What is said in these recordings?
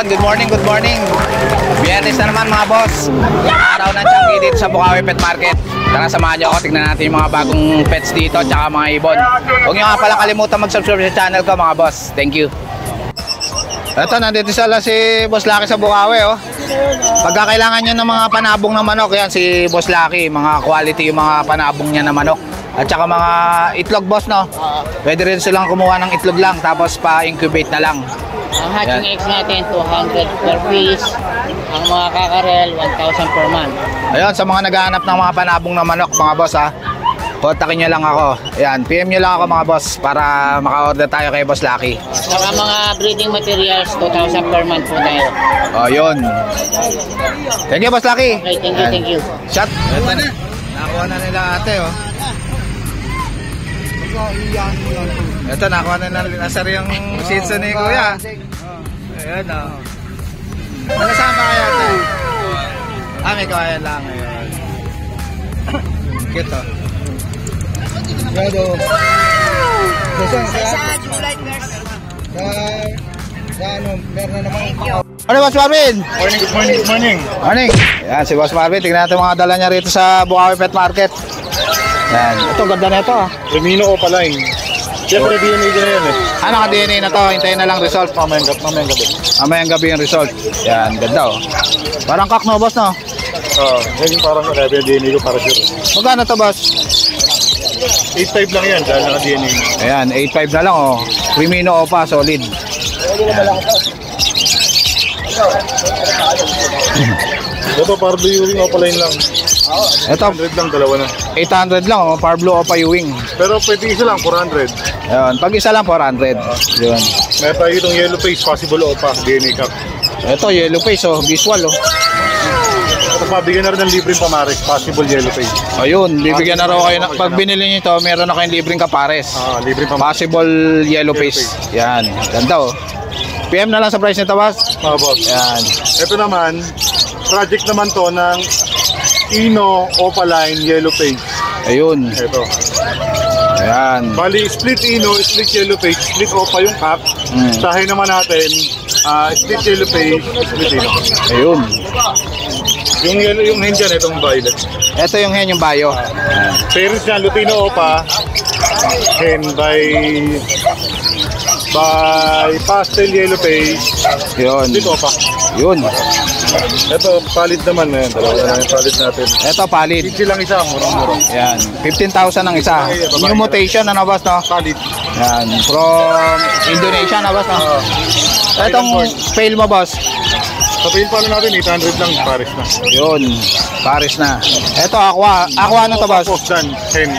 Yan, good morning, good morning. Biyernes na naman mga boss. Araw ng Changi dito sa Bukawi Pet Market. Tara, samahan niyo ako, tignan natin yung mga bagong pets dito tsaka mga ibon. Huwag niyo nga pala kalimutan mag-subscribe sa channel ko mga boss. Thank you. Ito, nandito sila si Boss Lucky sa Bukawi, oh. Pagka kailangan nyo ng mga panabong na manok, yan si Boss Lucky, mga quality yung mga panabong niya na manok. At saka mga itlog, boss, no? Pwede rin silang kumuha ng itlog lang, tapos pa-incubate na lang. Ang hatching eggs natin, 200 per piece. Ang mga kakarel, 1,000 per month. Ayun, sa mga naghahanap ng mga panabong na manok, mga boss, ha, kontakin nyo lang ako. Ayan, PM nyo lang ako, mga boss, para maka-order tayo kay Boss Lucky. Saka mga breeding materials, 2,000 per month po tayo. O, yun. Thank you, Boss Lucky. Okay, thank you, thank you. Shot. Ito na. Nakuha na nila ate, oh. Ito, nakuha na nasar yung shih ni Kuya. Ayan, oh. Nakasama kayo ate? May kawayan lang ngayon. Cute, oh. Gado. Sa July nurse. Meron na naman. Ano, Boss Marvin? Morning, good morning, good morning. Morning. Ayan, si Boss Marvin. Tignan natin mga dala niya rito sa Bukawi Pet Market. Ayan. Ito, ganda na ito. Remino Opaline. Siyempre, DNA din yan eh. Naka-DNA na to. Hintayin na lang result. Mamayang gabi. Mamayang gabi yung result. Ayan, ganda, oh. Parang kak, no, boss, no? Yan yung parang kaya DNA ko para sure. Magkano to, boss? 8.5 lang yan dahil naka-DNA. Ayan, 8.5 na lang, oh. Remino Opa, solid. Ito, Pardo Ewing Opaline lang. Ito, 100 lang, dalawa na. 800 lang, oh. Parblo Opa Ewing. Pero pwede isa lang, 400. Ayan, pag isa lang, 400. Yun. Meron tayo itong yellow face, possible Opa, DNA cup. Ito, yellow face, oh. Visual, oh. Ito, mabigyan na rin ng libreng pamares, possible yellow face. Ayun, bibigyan na raw kayo. Pag binili nyo ito, meron na kayong libreng kapares. Libreng pamares. Possible yellow face. Yan, ganda, oh. PM na lang sa price nito, boss. Boss. Yan. Ito naman, project naman to ng Ino Opaline Yellow Page. Ayun. Ito. Ayan. Bali, split Ino, split Yellow Page, split Opa yung cap. Sahin naman natin, split Yellow Page, split Ino. Ayun. Yung yellow, yung hen dyan, itong violet. Ito yung hen, yung bayo. Parents niya, Lutino Opa, hen by pastel Yellow Page, Yun. split Opa. Yun. Ito, palit naman na yan. Dalawa na yung palit natin. Ito, palit. 50 lang isa, murang-murang. Yan. 15,000 ang isa. New mutation, ano, boss, no? Palit. Yan. From Indonesia, ano, boss, no? Itong fail mo, boss. Sabihin pa na natin, 800 lang, pares na. Yun. Paris na. Ito, aqua. Aqua ano to, boss? Postan, hen.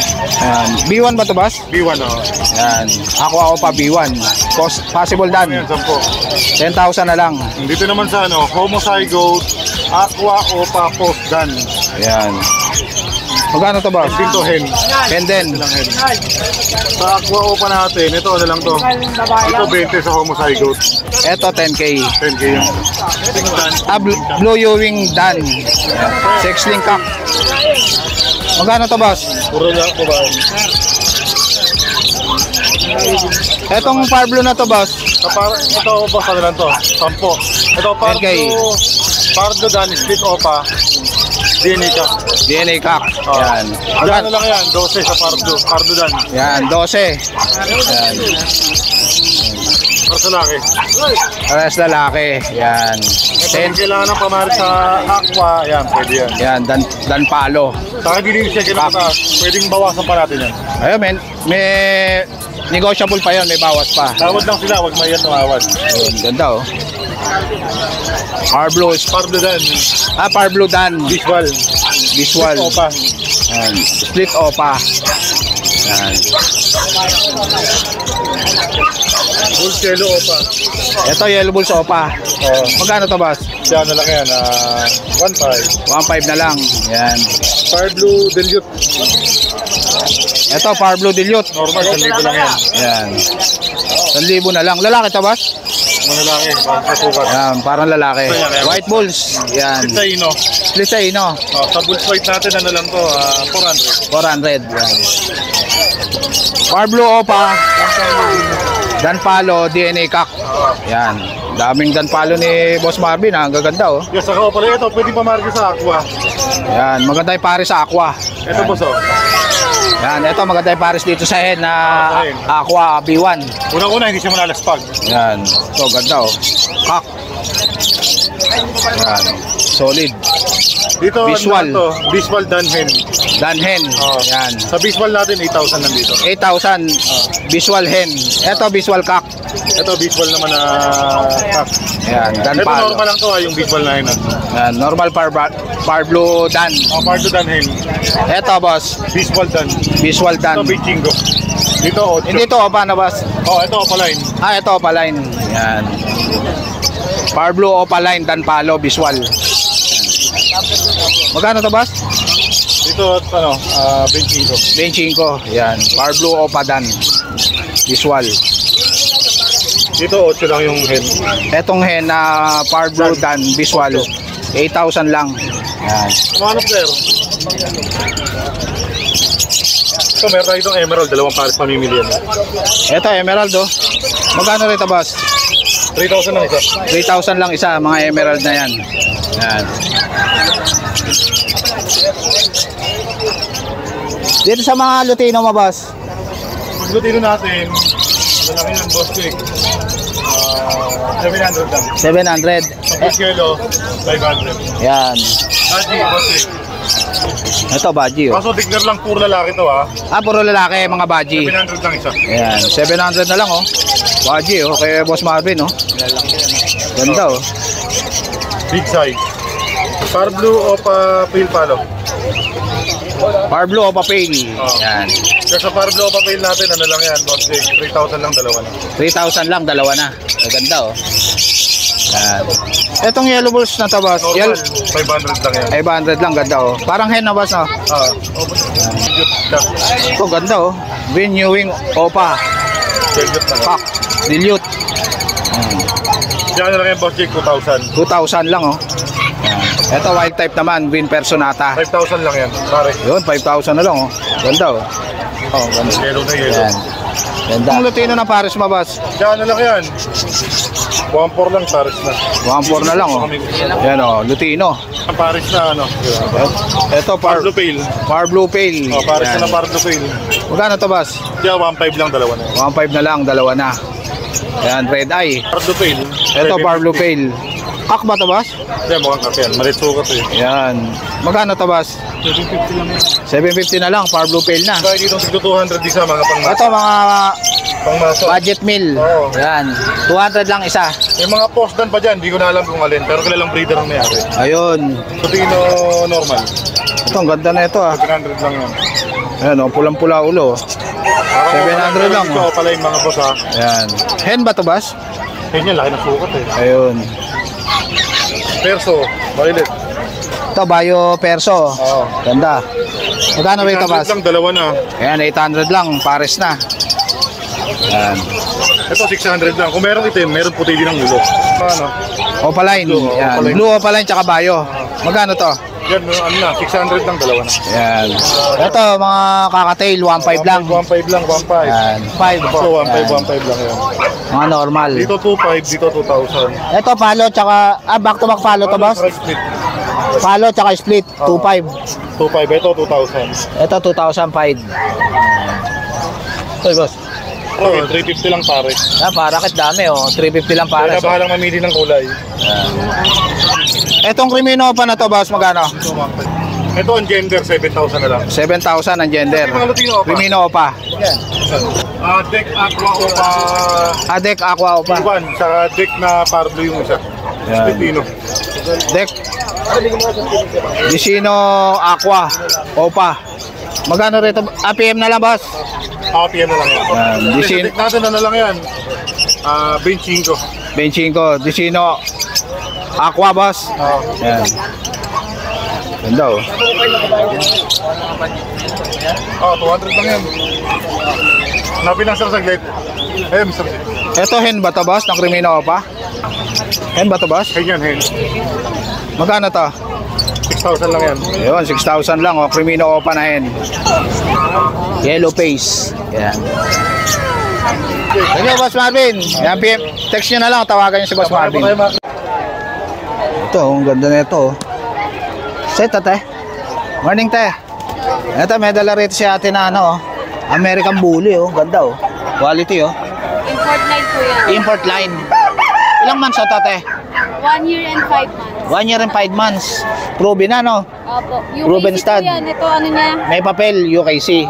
Yan. B1 ba to, boss? B1, Yan. Aqua Opa B1. Possible dan. Ayan, 10. 10,000 na lang. Dito naman sa Homozygote, Aqua Opa Postan. Ayan. Magkano to, boss? Din to hen. Hen din. Lang hen. Sa Aqua Opa natin, ito ano lang to. Ito 20 sa Homozygote. Ito 10K. 10K yung. Blue Ewing Dan. Sexling cock. Magkano to, boss? Puro lang po ba? Etong Parblo na to, boss. Ito boss, ano lang to? 10. Ito Pardo Dan, split Opa. DNA ka. DNA cock. Yan. Ano lang yan, 12 sa Pardo Dan. Yan, 12. Yan. Para sa laki. Pares lalaki. Yan. Kung kailangan ng pamaris sa Aqua, yan, pwede yan. Yan, Dan Palo. Saka hindi siya kinakataas, pwedeng bawasan pa natin yan. Ayun, men. May negotiable pa yun, may bawas pa. Tawad lang sila, wag mayan tumawad. Yun, ganda, oh. Parblo. Pardo Dan. Parblo Dan. Visual. Visual. Split Opa. Yan. Split Opa. Yan. Bulls Yellow Opa. Ito, Yellow Bulls Opa. Magkano to, boss? Diyan na lang yan, 1.5. 1.5 na lang. Yan. Parblo Dilute. Ito, Parblo Dilute. Normal, 1,000 lang yan. Yan. 1,000 na lang. Lalaki to, boss? Mga lalaki, parang kasukat. Yan, parang lalaki. White Bulls. Yan. Sa Ino. Split sa Ino. Sa Bulls White natin, ano lang to, 400. 400. Yan. Parblo Opa. Dan Palo, DNA cock. Yan. Daming danpalo ni Boss Marvin ha. Ang gaganda oh. Yes, saka pala ito, pwede pa market sa Aqua. Yan, maganda yung pares sa Aqua. Ito boss oh. Yan, ito maganda yung pares dito sa hen na sa hen. Aqua B1. Unang-una, hindi siya malalaspag. Yan, ito ganda oh. Kak. Yan, solid. Dito, Visual. ano to? Visual Danhen. Dan hen. Oh. Yan. Sa visual natin, 8,000 lang dito. 8,000 visual hen. Ito visual kak. Ito, visual naman na kak. Yan, dan Ito, palo. normal lang to yung visual na yun. Yan, normal par blue dan. Oh, Pardo Danhen. Ito boss, Visual Dan. visual Ito, dan. Bichingo. Dito, 8. Hindi to opa na boss. Oh, ito, Opaline. Ah, ito opaline. Yan. Par blue opaline dan palo visual. Magkano to boss? Dito, ano, Bichingo. 25. Yan. Par blue opa dan visual. Dito, 8 lang yung hen. Etong hen na par blue dan visual. 8,000 lang. Yan. Ano player? Ito, meron tayo itong Emerald. Dalawang pares pamimili yan. Ito emerald oh. Magkano rito boss? 3,000 lang isa. 3,000 lang isa, mga emerald na yan. Yan. Dito sa mga Lutino mo boss. Paglutino natin, ano lang yan, boss chick. 700 lang. 700. Sa fish kilo, 500. Yan. Haji, boss chick. Ito baji oh. Kaso tigner lang, puro lalaki to ha. Ah, puro lalaki, mga baji. 700 lang isa. Yan, 700 na lang oh. Baji oh, kay Boss Marvin oh. Ganda oh. Big size. Par blue o pa pale palo. Par blue o papel. Oh. Yan. Kaya sa par blue o pa pale natin, ano lang yan, boss chick. 3,000 lang, dalawa na. 3,000 lang, dalawa na. Ganda oh. Yan. Etong yellow balls na to boss. Normal, 500 lang yan. 500 lang, ganda oh. Parang hen na boss no. Ito ganda oh. Renewing opa. Velvet lang. Pak. Dilute. Diyan na lang yan, boss chick, 2,000. 2,000 lang oh. Yan. Ito wild type naman, Green Personata. 5,000 lang yan, pare. Yun, 5,000 na lang oh. Ganda oh. Oh, ganda. Yellow na yellow. Yan. Ganda. Ang Lutino na Paris mabas. Diyan na lang yan. 1,400 lang, pares na. 1,400 na lang oh. Yan oh, Lutino. Ang pares na ano. Ito Par blue pale. Par blue pale. Oh, pares Yan. na par blue pale. Magkano to boss? Diyan 1,500 lang, dalawa na. 1,500 na lang, dalawa na. Yan, red eye. Par blue pale. Ito, par blue pale. Kak ba to boss? Diyan, mukhang kape yan. Maritsuka to eh. Yan. Magkano to boss? 750 lang yan. 750 na lang, par blue pale na. Kaya dito 200 isa mga Ito mga pangmaso. budget meal. Oo. Yan. 200 lang isa. May mga postdan pa dyan, di ko na alam kung alin. Pero kilalang breeder ang mayari. Ayun. Lutino normal. Ito, ang ganda na ito ah. 700 lang yan. Ayan oh, pulang-pula ulo. 700 lang, Ito oh. pala yung mga boss ha. Yan. Hen ba to boss? Yan yan, laki ng sukat eh. Ayun. Perso, violet. Ito, Bayo Perso. Oo. Ganda. Magkano rito 800 boss? lang, dalawa na. Ayan, 800 lang. Pares na. Yan. Ito 600 lang. Kung meron itim, meron puti din ang ulo. Ano? Opaline. Blue, Yan. Opaline. Blue Opaline tsaka Bayo. Magkano to? Yan, ano na, 600 lang, dalawa na. Yan. Ito, mga kakatail, 1.5 lang. 1.5 lang, 1.5. Yan. 5 po. So, 1.5, Yan. 1.5 lang yan. Mga normal. Dito 2.5, dito 2,000. Ito, palo tsaka, back to back palo to boss? Price split. Palo tsaka split, 2.5. 2.5, ito 2,000. Ito, 2,005. Ito, boss. Oh, 350 lang pare. Parakit dami oh. 350 lang Kaya pares. bahalang mamili ng kulay. Etong Crimino pa na to, boss, magkano? Ito ang gender, 7,000 na lang. 7,000 ang gender. Mga Lutino pa. Crimino pa. Deck Aqua Opa Adek Aqua pa. Iwan, saka deck na Pardo yung isa. Yan. Filipino. Dek. Disino Aqua Opa. Magkano rito? PM na lang, boss. PM na lang yan. Yan. Deck natin ano lang yan. 25. 25. Disino Aqua, boss. Yan. Ganda oh. 200 lang yan. Napilang sa saglit. Mr. Ito hen ba to, boss? Ng Crimino Opa? Hen ba to, boss? Hen yan, hen. Magkano to? 6,000 lang yan. Ayun, 6,000 lang oh. Crimino Opa na hen. Yellow face. Yan. Thank you, Boss Marvin. Yan, text nyo na lang, tawagan nyo si Boss Marvin. Ito, ang ganda na ito. Set, ate. Morning, te. Ito, may dala rito si ate na ano, American Bully, oh. Ganda, oh. Quality, oh. Import line po yan. Import line. Ilang months ito, ate? 1 year and 5 months. 1 year and 5 months. Proven na, no? Opo. Proven UKC stud. po yan. Ito ano niya? May papel, UKC.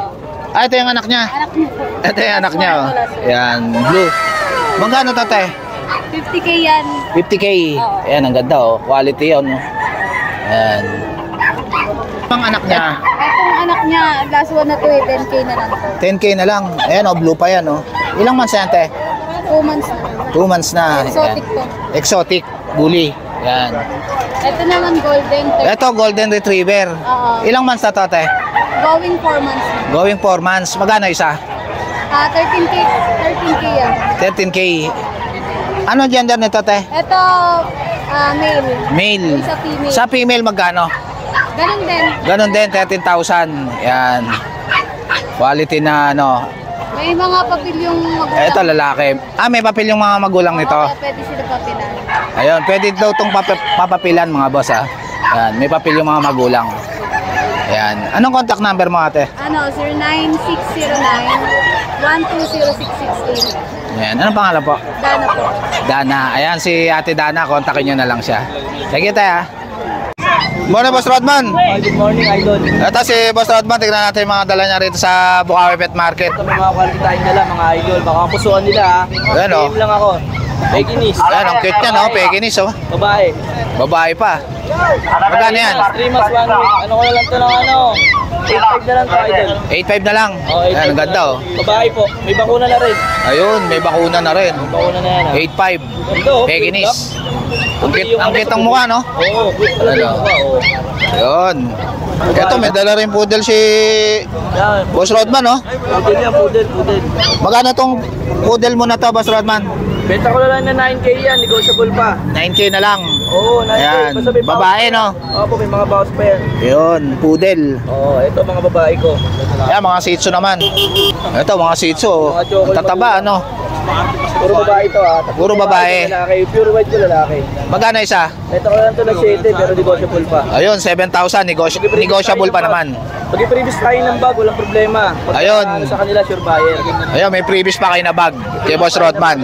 Ah, ito yung anak niya. Anak niya po. Ito yung anak niya, oh. Yan, blue. Magkano ito, ate? 50K yan. 50K. Oo. Ayan, ang ganda, oh. Quality yun, oh. Ayan. Ang anak niya, Itong anak niya, last one na to 10K na lang to. 10K na lang. Ayan, oh, blue pa yan, oh. Ilang months yan, ate? 2 months na. 2 months na. Exotic Ayan. to. Exotic. Bully. Yan. Ito naman golden. Ito, golden retriever. Oo. Ilang months na to, ate? Going 4 months na. Going 4 months. Magkano isa? 13K. 13K yan. 13K. Ano gender nito, ate? Ito, male. Male. Isa female. Sa female, magkano? Ganun din. Ganon din, 13,000. Yan. Quality na, ano. May mga papel yung magulang. Ito, lalaki. Ah, may papel yung mga magulang nito. Kaya pwede sila papilan. Ayun, pwede daw itong papapilan, mga boss, ha. Yan, may papel yung mga magulang. Ayan. Anong contact number mo, ate? Ano, 09609-120668. Ayan. Anong pangalan po? Dana po. Dana. Ayan, si ate Dana. Kontakin nyo na lang siya. Sige, tayo, ha. Morning, Boss Rodman. Good morning, Idol. Ito si Boss Rodman. Tignan natin yung mga dala niya rito sa Bukawi Pet Market. Ito may mga quality tayo nila, mga Idol. Baka pusuan nila, ha. Ayan, oh. Game lang ako. Pekinis. Ayan, ang cute niya, no? Pekinis, oh. Babae. Babae pa. Magkano yan? 3 months, 1 week. Ano ko na lang ito ng ano? 8.5 na lang to, Idol. 8.5 na lang. Oh, 8.5 Ayan, ang ganda, oh. Babae po. May bakuna na rin. Ayun, may bakuna na rin. Bakuna na yan, ha. 8.5. Ganda, oh. Pekinis. Ang cute ang mukha, no? Oo, cute pala din Ano? mukha, oo. Ayun. Ito, may dala rin poodle si Yan. Boss Rodman, no? Pudel yan, pudel. Magkano tong poodle mo na to, Boss Rodman? Benta ko na lang na 9K yan, negotiable pa. 9K na lang. Oo, 9K. Ayan, Basta may babae, bawas no? pa. Opo, may mga bawas pa yan. Ayun, poodle. Oo, ito mga babae ko. Ayan, mga Shih Tzu naman. Ito, mga Shih Tzu. Oh. Mga chocolate Tataba, ano? Puro babae ito, ha. Puro babae. Lalaki. Pure white ko lalaki. Magkano isa? Benta ko na lang ito ng 7, pero negotiable pa. Ayun, 7,000. Negotiable pa naman. Pag i-previous tayo ng bag, walang problema. Pag Ayun. ano sa kanila, sure buyer. Ayun, may previous pa kayo na bag. Kay Boss Rodman.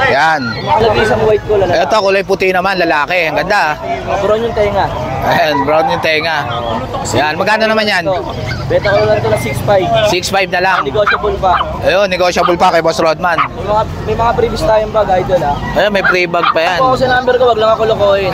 Ayan. Lagi isang white ko lalaki. Ito, kulay puti naman, lalaki. Ang ganda. Brown yung tenga. Ayan, brown yung tenga. Ayan, magkano naman yan? Benta ko na lang ito ng 6.5. 6,500 na lang. Negotiable pa. Ayun, negotiable pa kay Boss Rodman. May mga previous tayong bag, Idol, ha. Ayun, may free bag pa yan. Ako sa number ko, wag lang ako lokohin.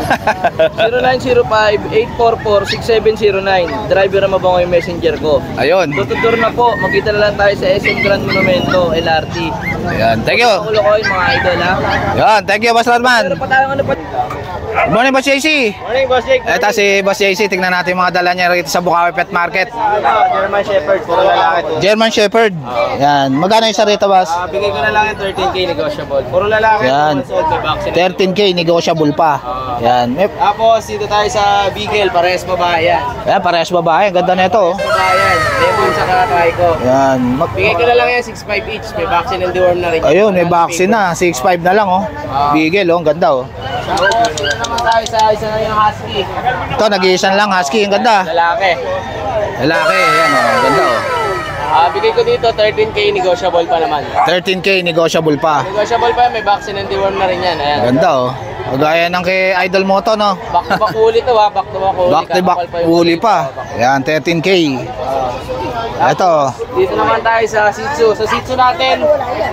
0905-844-6709. Driver na mabango yung messenger ko. Ayun. Tututur na po, magkita na lang tayo sa SM Grand Monumento, LRT. Ayan, thank you. Ako lokohin, mga Idol, ha. Ayan, thank you, Boss Rodman. Ano pa tayo, ano pa? Good morning, Boss JC. Morning, Boss Jake. Ito si Boss JC. Tingnan natin yung mga dala niya rito sa Bukawi Pet Market. German Shepherd, puro lalaki to. German Shepherd. Yan. Magkano isa rito, Boss? Bigay ko na lang yung 13K negotiable. Puro lalaki, Yan. 13K, negotiable pa. Yan. Tapos, dito tayo sa Beagle, parehas babae yan. Ayan, parehas babae. Ang ganda na ito, oh. Babae yan, lemon sa kakay ko. Yan. Bigay ko na lang yan, 6.5 each. May vaccine and deworm na rin. Ayun, may vaccine na. 6,500 na lang, oh. Beagle, oh. Ang ganda, oh. Tapos, dito naman tayo sa isa na yung husky. Ito, nag-iisan lang. Husky, ang ganda. Lalaki. Lalaki, yan, oh. Ang ganda, oh. Bigay ko dito, 13K negotiable pa naman. 13K, negotiable pa. Negotiable pa yan, may vaccine and deworm na rin yan. Ayan. Ganda, oh. Kagaya ng kay Idol Moto, no? Back to back uli to, ha. Back to back uli. Back to back, Kakapal yung uli pa. Yan, 13K. Ito, Dito naman tayo sa Shih Tzu. Sa Shih Tzu natin,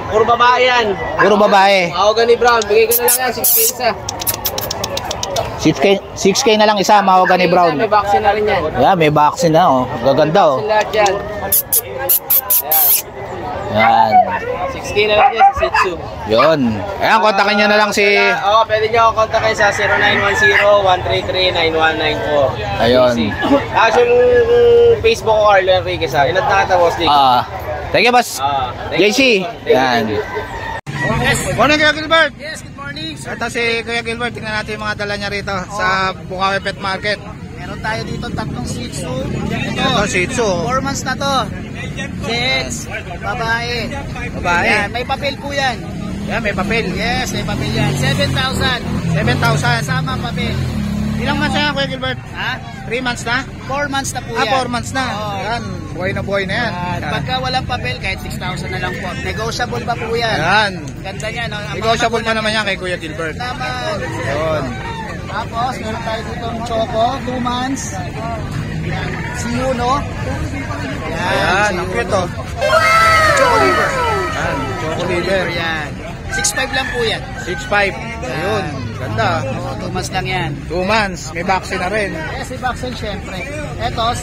puro babae yan. puro babae. Mahogany brown, bigay ko na lang yan, 6K isa. 6K na lang isa, mahogany brown. May vaccine na rin yan. Yan, may vaccine na, oh. Gaganda, oh. Vaccine lahat yan. Yan. 6K na lang yan sa Shih Tzu. Yun. Ayan, kontakin nyo na lang si... Oo, pwede nyo ako kontakin sa 0910-133-9194. Ayun. Tapos yung Facebook ko, Carlo Enriquez, ha. Inat na katapos, Nick. Thank you, boss. Thank you. JC. Yan. Morning, Kuya Gilbert. Yes, good morning. Ito si Kuya Gilbert. Tingnan natin yung mga dala niya rito sa Bukawi Pet Market. Meron tayo dito tatlong Shih Tzu. Ito, Shih Tzu. 4 months na to. Jets, babae. Babae. Yan, may papel po yan. Yan, may papel. Yes, may papel yan. 7,000. 7,000. Kasama ang papel. Ilang months na yan, Kuya Gilbert? Ha? 3 months na? 4 months na po yan. 4 months na. Oo. Yan, buhay na yan. Yan. Pagka walang papel, kahit 6,000 na lang po. Negotiable pa po yan. Yan. Ganda niya, no? Ang Negotiable mga pa naman yan kay Kuya Gilbert. naman. Yun. Tapos, meron tayo dito ng Choco, 2 months. Yan. Si Yuno. Ayan, ang cute oh. Choco liver. Yan, choco liver. Yan. 6'5 lang po yan. 6'5. Ayun, ganda. Oo, 2 months lang yan. 2 months, may vaccine na rin. Yes, si vaccine syempre. Ito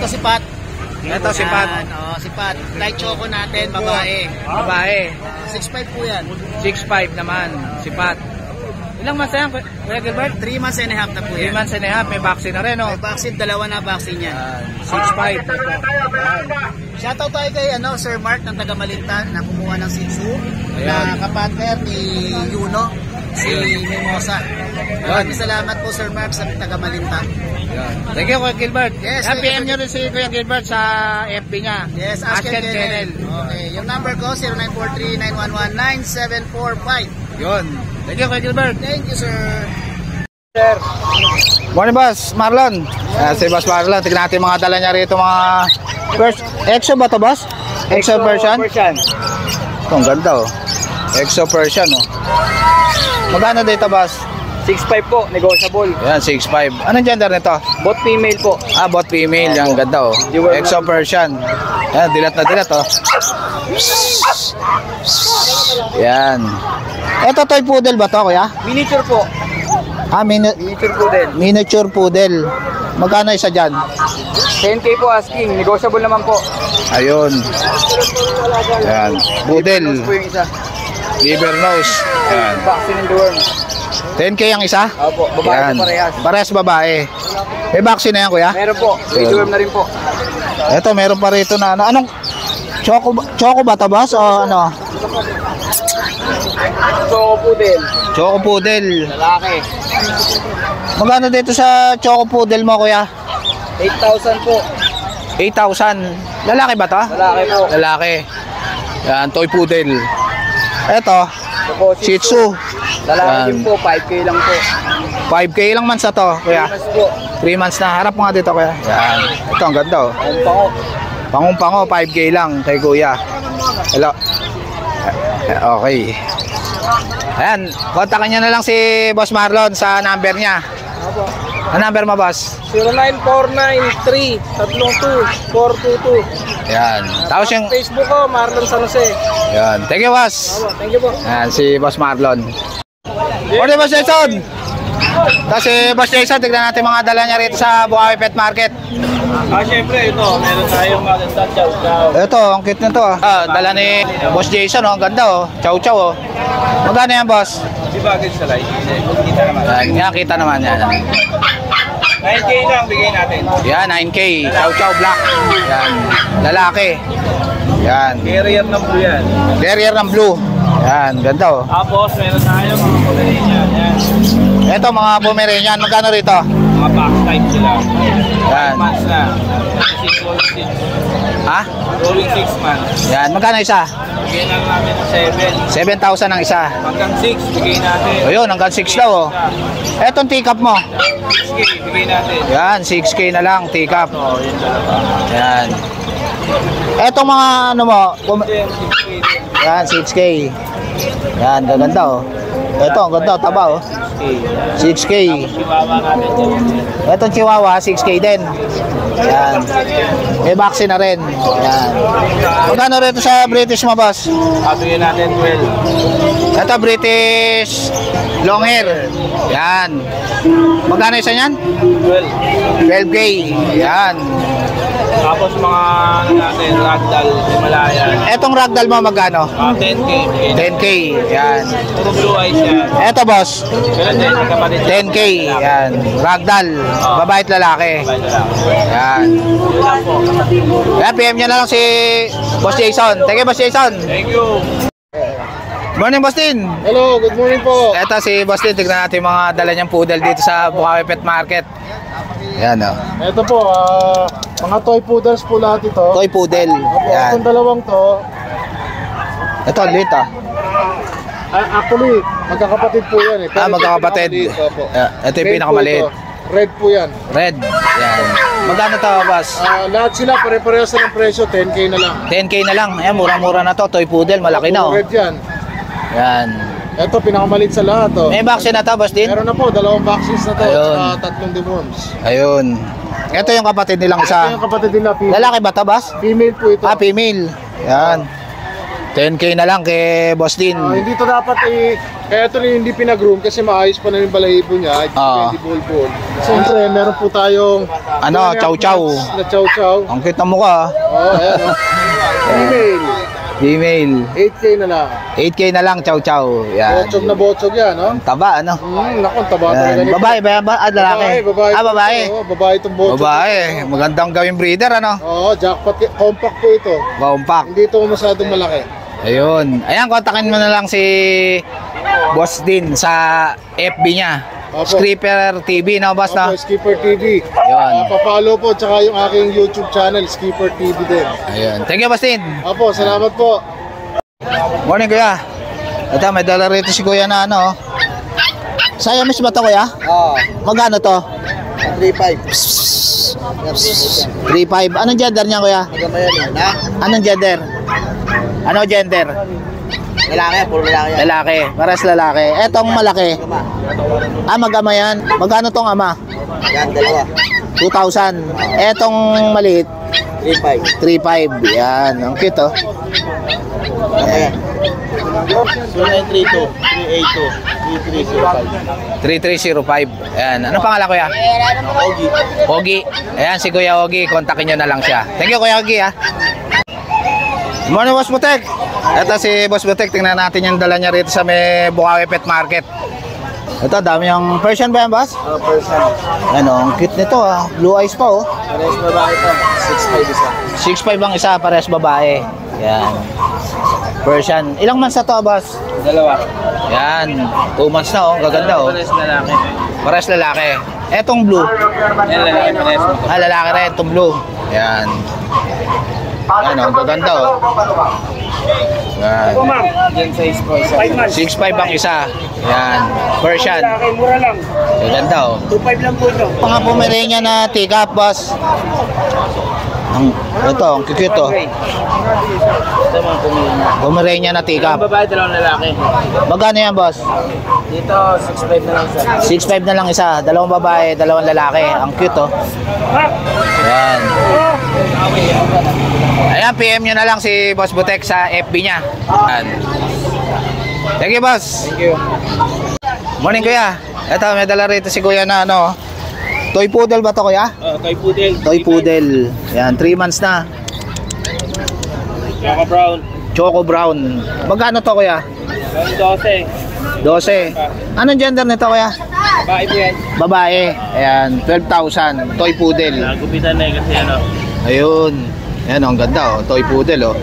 si Pat. Ito si Pat. Yan, oh, si Pat. Light Choco natin, babae. Babae. 6'5 po yan. 6'5 naman, si Pat. Ilang months na yan, Kuya Gilbert? 3 months and a half na po 3 yan. months and a half, may vaccine na rin oh. May vaccine, dalawa na vaccine yan. 6'5. Shoutout tayo kay Sir Mark ng taga Malintan na kumuha ng Shih Tzu Ayan. na kapartner ni Yuno, si Mimosa. Maraming salamat po Sir Mark sa taga Malintan. Thank you, Kuya Gilbert. Yes, Yan, PM nyo rin si Kuya Gilbert sa FB niya. Yes, Ask Ask and and Kennel. Kennel. Okay, yung number ko 0943-911-9745. Yun. Thank you, Kuya Gilbert. Thank you, sir. Morning, boss. Marlon. Si Boss Marlon. Tignan natin mga dala niya rito, mga first. Exo ba to, boss? Exo version? Ito, ang ganda, oh. Exo version, oh. Magkano dito, boss? 6'5 po, negotiable. Yan, 6'5. Anong gender nito? Bot female po. Both female. Yan, ganda, oh. Exo version. Yan, dilat na dilat, oh. Yan. Ito, toy poodle ba to, kuya? Miniature po. Miniature po din. Miniature poodle. Magkano isa dyan? 10K po asking, negotiable naman po. Ayun. Yan. Poodle. Nose po yung isa. Liver nose. Yan. Vaccine and deworm. 10K ang isa? Opo, babae Yan. po parehas. Parehas babae. May vaccine na yan, kuya? Meron po, may deworm na rin po. Ito, meron pa rito na ano. Anong choco ba to, boss? O ano? So, poodle, Choco poodle. lalaki. Magkano dito sa choco poodle mo, kuya? 8,000 po. 8,000. Lalaki ba to? Lalaki po. Lalaki. Yan, toy poodle. Ito, Opo, Shih Tzu. lalaki Yan. din po, 5K lang po. 5K lang man sa to, kuya. Mas po, 3 months na. Harap mo nga dito, kuya. Yan. Ito, ang ganda, oh. ayun pa ko. Pangong-pango, 5K lang kay kuya. Hello. Okay. Ayan, kontakin nyo na lang si Boss Marlon sa number niya. Ang number mo, boss? 0949-332-422. Ayan. Tapos yung... Facebook ko, Marlon San Jose. Ayan. Thank you, boss. Thank you po. Ayan, si Boss Marlon. Morning, Boss Jason. Tapos si Boss Jason, tignan natin mga dala niya rito sa Bukawi Pet Market. Siyempre, ito, meron tayong maganda chow-chow. Ito, ang cute nito. Dala ni Boss Jason, oh. Ang ganda, oh. Chow-chow, oh. Magkano yan, boss? Di ba agad sa live? Kita naman. Ayan, kita naman yan. 9K lang, bigay natin. Yan, 9K. Chow-chow black. Yan. Lalaki. Yan. Carrier ng blue yan. Terrier ng blue. Yan, ganda, oh. Tapos, meron tayong mga Pomeranian. Yan. Ito, mga Pomeranian. Magkano rito? Mga box type sila. Yan. 5 months na. 6 Ha? rolling 6 months. Yan, magkano isa? Bigyan lang namin ng 7. 7,000 ang isa. Hanggang 6, bigay natin. Ayun, hanggang 6 daw, oh. Etong teacup mo. 6K, bigay natin. Yan, 6K na lang, teacup. Oh, yun talaga. Yan. Etong mga ano mo, Then, 6K din. yan, 6K. Yan, gaganda, oh. Ito, ang ganda, taba, oh. 6K. 6K. Chihuahua natin din. Etong Chihuahua, 6K din. Yan. May vaccine na rin. Yan. Magkano rito sa British mo, boss? Bigyan natin 12. Ito, British long hair. Yan. Magkano isa yan? 12. 12K. Yan. Tapos mga ano natin, ragdoll, Himalayan. Etong ragdoll mo, magkano? 10K. bigay natin. 10K. Yan. Puro blue eyes yan. Eto, boss. Ganun din, magkapatid. 10K. Yan. Ragdoll. Babae at lalaki. Bye na lang. Yan. Yun lang po. Yan, PM niya na lang si Boss Jason. Thank you, Boss Jason. Thank you. Morning, Bostin. Hello, good morning po. Ito si Bostin. Tignan natin yung mga dala niyang poodle dito sa Bukawi Pet Market. Ayan o. Ito po, mga toy poodles po lahat ito. Toy poodle. Opo, Ayan. itong dalawang to, Ito, lit ah. actually, magkakapatid po yan eh. Pero ito Magkakapatid. pinakamaliit, opo. Ito yung Red pinakamaliit. po ito. Red po yan. Red. Ayan. Magkano to, boss? Lahat sila pare-parehas na ng presyo, 10K na lang. 10K na lang. Ayan, murang-mura na to. Toy poodle. Malaki na oh. Red yan. Ayan. Ito, pinakamaliit sa lahat to. May vaccine na to, boss din? Meron na po, 2 vaccines na to, Ayun. at 3 deworms. Ayun. Ito yung kapatid nilang Ito isa. yung kapatid nila, Lalaki ba to, boss? female po ito. Female. Ayan. 10K na lang kay boss din. Hindi to dapat kaya ito rin hindi pinag-groom kasi maayos pa na yung balahibo niya. Hindi bulbul. Siyempre, meron po tayong Ano, chow-chow. Na chow-chow. Ang cute na mukha. Ayan. Female. Female. 8K na lang. 8K na lang, chow-chow. Yan. Botsog na botsog yan, no? Taba, ano? Naku, taba talaga Yan. nito. Babae ba yan? Lalaki? Babae. Babae. Oo, babae itong botsog. Babae. Magandang gawing breeder, ano? Oo, jackpot. Compact po ito. Compact. Hindi ito masyadong malaki. Ayun. Ayan, kontakin mo na lang si Boss din sa FB niya. Opo. Skipper TV, no, boss, no? Opo, Skipper TV. Ayun. Pa-follow po, tsaka yung aking YouTube channel, Skipper TV din. Ayun. Thank you, boss din. Opo, salamat po. Morning, kuya. Ito, may dala rito si kuya na ano. Siamese ba to, kuya? Oo. Magkano to? 3.5. 3.5. Anong gender niya, kuya? Maganda yan na. Anong gender? Ano gender? Lalaki, puro lalaki yan. Lalaki. Paras lalaki. Etong malaki. Gama. Mag-ama yan. Magkano tong ama? Yan, dalawa. 2,000. Etong maliit, 3.5. 3.5. Yan. Ang cute, oh. Gama yan. 0932 382 3305. Ayan. Ano pangalan, kuya? Ogi. Ogi. Ayan, si Kuya Ogi. Kontakin nyo na lang siya. Thank you, Kuya Ogi, ha. Good morning, Boss Butek. Ito si Boss Butek. Tingnan natin yung dala niya rito sa may Bukawi Pet Market. Ito, dami yung Persian ba yan, boss? Person. Ano, ang cute nito, ah. Blue eyes pa, oh. Pares babae to. 6.5 isa. 6'5 ang isa, pares babae. Yan. Persian. Ilang months na to, boss? Dalawa. Yan. 2 months na, oh. Gaganda, oh. Pares lalaki. Pares lalaki. Etong blue. Yan lalaki pares. Lalaki rin, itong blue. Yan. Yan, oh. Gaganda, oh. Yan. Yan size po isa. 6'5 ang isa. Yan. Persian. Mura lang. Gaganda, oh. 2.5 lang po ito. Mga Pomerania na take-up, boss. Ito, ang cute, oh. Ito mga pumili. Pomerania na take-up. Babae, dalawang lalaki. Magkano yan, boss? Dito, 6.5 na lang isa. 6'5 na lang isa. Dalawang babae, dalawang lalaki. Ang cute, oh. Yan. Ayan, PM nyo na lang si Boss Butek sa FB niya. Yan. Thank you, boss. Thank you. Morning, kuya. Ito, may dala rito si kuya na ano. Toy poodle ba to, kuya? Toy poodle. Toy poodle. Yan, 3 months na. Choco brown. Choco brown. Magkano to, kuya? 12. 12. Anong gender nito, kuya? Babae po yan. Babae. Ayan, 12,000. Toy poodle. Nagupitan na kasi ano. Ayun. Ayan, ang ganda, oh. Toy poodle, oh.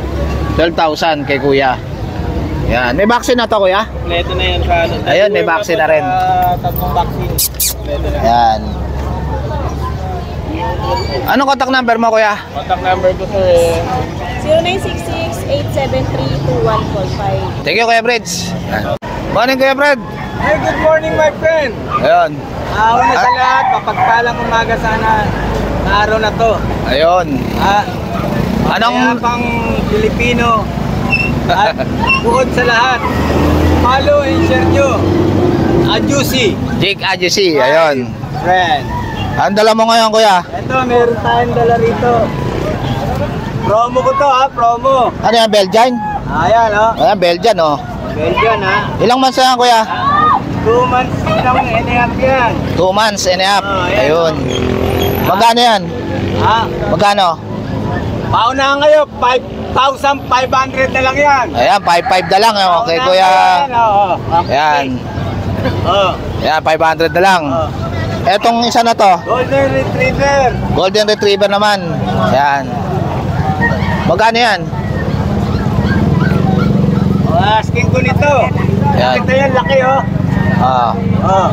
12,000 kay kuya. Ayan. May vaccine na to, kuya? Kompleto na yan sa ano. Ayun, may vaccine na rin. Tatlong vaccine. Kompleto na. Ayan. Anong contact number mo, kuya? Contact number ko sir 0966-873-2145. Thank you, Kuya Breds. Morning, Kuya Fred. Hey, good morning my friend. Ayun. Una sa lahat, mapagpalang umaga sana na araw na to. Ayun. Anong- pang Pilipino at bukod sa lahat, follow and share nyo. Adjusi. Jake Adjusi. Ayun. Friend. Ang dala mo ngayon, kuya? Ito, meron tayong dala rito. Promo ko to ha, promo. Ano yan, Belgian? Ayan ha, Ayan, Belgian, oh. Belgian ha. Ilang months na yan, kuya? 2 months lang NF yan. 2 months and a half. Oh, ayan. Ayun. Magkano yan? Ha? Magkano? Paunahan kayo, 5,500 na lang yan. Ayan, 5.5 na lang. Okay, kuya. Ayan, oo. Ayan. Oh. Ayan, 500 na lang. Oh. Etong isa na to, Golden Retriever. Golden Retriever naman. Ayan. Magkano yan? Oh, Asking ko nito. Yan. Ito yan, laki oh. Ah. Oh.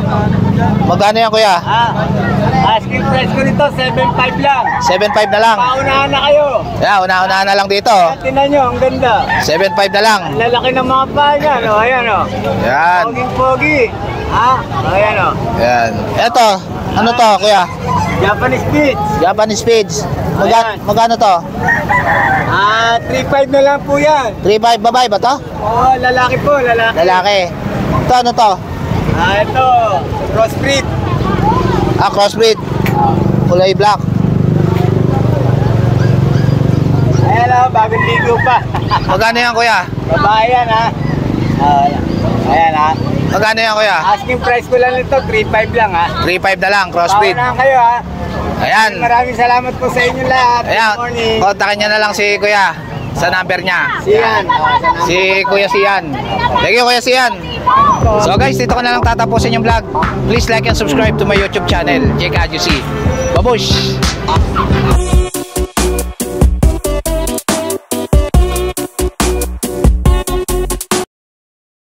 Magkano yan kuya? Asking price ko nito, 7.5 lang. 7.5 na lang. Paunahan na kayo. Yan, una-una na lang dito. Tingnan nyo, ang ganda. 7.5 na lang. Ang lalaki ng mga paa niyan, oh. Ayan oh. Yan. Poging-pogi. Ayan oh. Yan. Eto, ano to kuya? Japanese Spitz. Japanese Spitz. Ayan. Magkano to? 3.5 na lang po yan. 3.5 babae ba to? Oo, lalaki po, lalaki. Lalaki. Ito ano to? Ito, crossbreed. Crossbreed. Kulay black. Ayan oh, bagong ligo pa. Magkano yan kuya? Babae yan ha. Ayan ha. Magkano yan kuya? Asking price ko lang nito, 3.5 lang ha. 3.5 na lang, crossbreed. Paunahan kayo ha. Ayan. Maraming salamat po sa inyo lahat. Ayan. Good morning. Kontakin niya na lang si kuya sa number niya. Siyan. Si Kuya Sian. Thank you Kuya Sian. So guys, dito ko na lang tatapusin yung vlog. Please like and subscribe to my YouTube channel, Jake Adjusi. Babush!